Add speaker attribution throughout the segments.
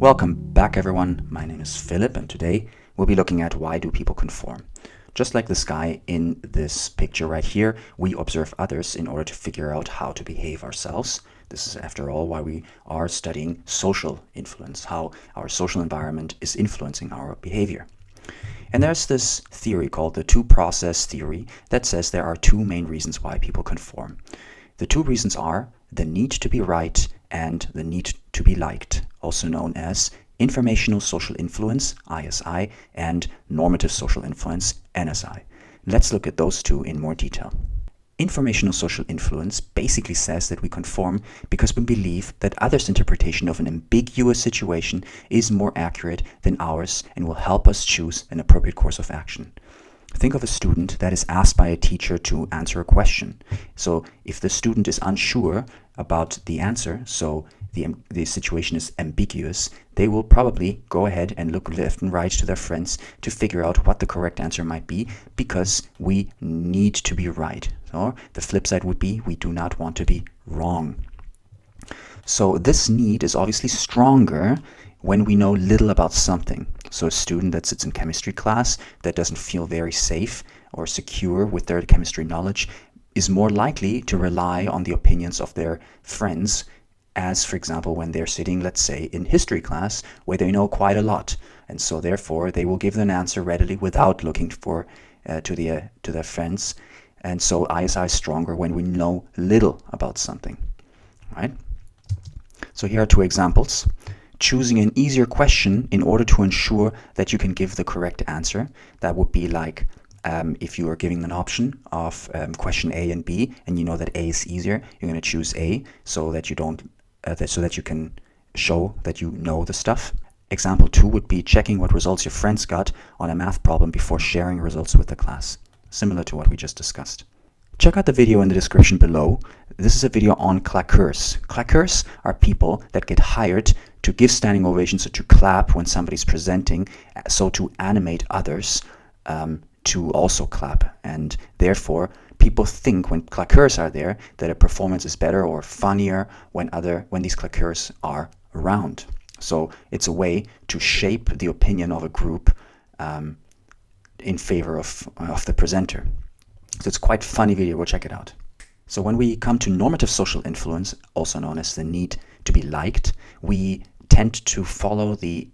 Speaker 1: Welcome back everyone, my name is Philip and today we'll be looking at why do people conform. Just like this guy in this picture right here, we observe others in order to figure out how to behave ourselves. This is after all why we are studying social influence, how our social environment is influencing our behavior. And there's this theory called the two-process theory that says there are two main reasons why people conform. The two reasons are the need to be right and the need to be liked, also known as informational social influence, ISI, and normative social influence, NSI. Let's look at those two in more detail. Informational social influence basically says that we conform because we believe that others' interpretation of an ambiguous situation is more accurate than ours and will help us choose an appropriate course of action. Think of a student that is asked by a teacher to answer a question. So if the student is unsure about the answer, so the situation is ambiguous, they will probably go ahead and look left and right to their friends to figure out what the correct answer might be, because we need to be right. Or the flip side would be we do not want to be wrong. So this need is obviously stronger when we know little about something. So a student that sits in chemistry class that doesn't feel very safe or secure with their chemistry knowledge is more likely to rely on the opinions of their friends, as for example when they're sitting, let's say, in history class where they know quite a lot, and so therefore they will give an answer readily without looking for to their friends. And so ISI is stronger when we know little about something, right? So here are two examples. Choosing an easier question in order to ensure that you can give the correct answer. That would be like if you are giving an option of question A and B, and you know that A is easier, you're going to choose A so that you don't, so that you can show that you know the stuff. Example 2 would be checking what results your friends got on a math problem before sharing results with the class. Similar to what we just discussed. Check out the video in the description below. This is a video on claqueurs. Claqueurs are people that get hired to give standing ovations or to clap when somebody's presenting, so to animate others to also clap. And therefore, people think when claqueurs are there that a performance is better or funnier when these claqueurs are around. So it's a way to shape the opinion of a group in favor of the presenter. So it's quite a funny video, go check it out. So when we come to normative social influence, also known as the need to be liked, we tend to follow the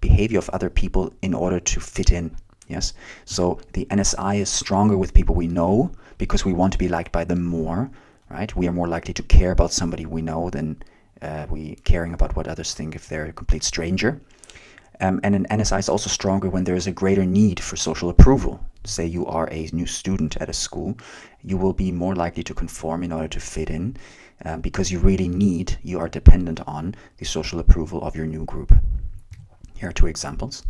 Speaker 1: behavior of other people in order to fit in. Yes. So the NSI is stronger with people we know because we want to be liked by them more, right? We are more likely to care about somebody we know than we caring about what others think if they're a complete stranger. And an NSI is also stronger when there is a greater need for social approval. Say you are a new student at a school, you will be more likely to conform in order to fit in because you are dependent on the social approval of your new group. Here are two examples.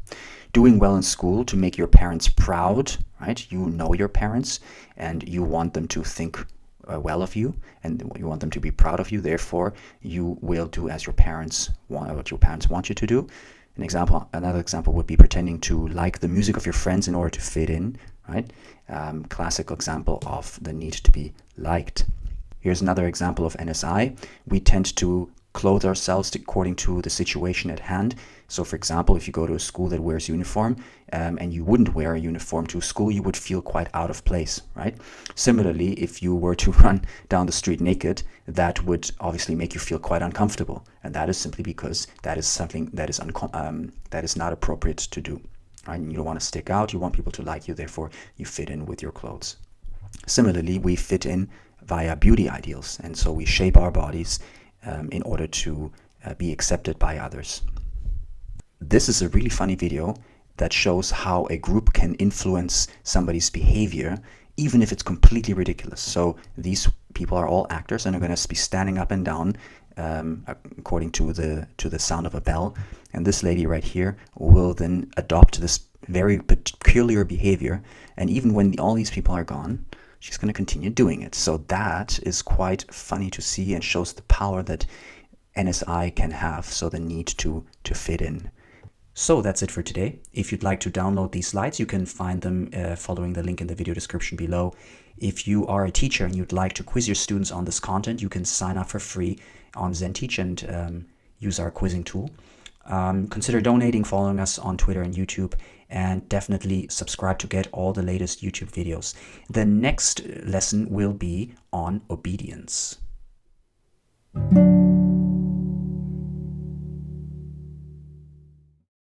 Speaker 1: Doing well in school to make your parents proud, right? You know your parents and you want them to think well of you, and you want them to be proud of you. Therefore, you will do as your parents want, what your parents want you to do. Another example would be pretending to like the music of your friends in order to fit in, right? Classical example of the need to be liked. Here's another example of NSI. We tend to clothe ourselves according to the situation at hand. So for example, if you go to a school that wears uniform and you wouldn't wear a uniform to school, you would feel quite out of place, right? Similarly, if you were to run down the street naked, that would obviously make you feel quite uncomfortable. And that is simply because that is something that is not appropriate to do, right? And you don't want to stick out, you want people to like you, therefore you fit in with your clothes. Similarly, we fit in via beauty ideals, and so we shape our bodies in order to be accepted by others. This is a really funny video that shows how a group can influence somebody's behavior, even if it's completely ridiculous. So these people are all actors and are going to be standing up and down according to the sound of a bell. And this lady right here will then adopt this very peculiar behavior. And even when all these people are gone, she's going to continue doing it. So that is quite funny to see and shows the power that NSI can have, so the need to fit in. So that's it for today. If you'd like to download these slides, you can find them following the link in the video description below. If you are a teacher and you'd like to quiz your students on this content, you can sign up for free on ZenTeach and use our quizzing tool. Consider donating, following us on Twitter and YouTube, and definitely subscribe to get all the latest YouTube videos. The next lesson will be on obedience.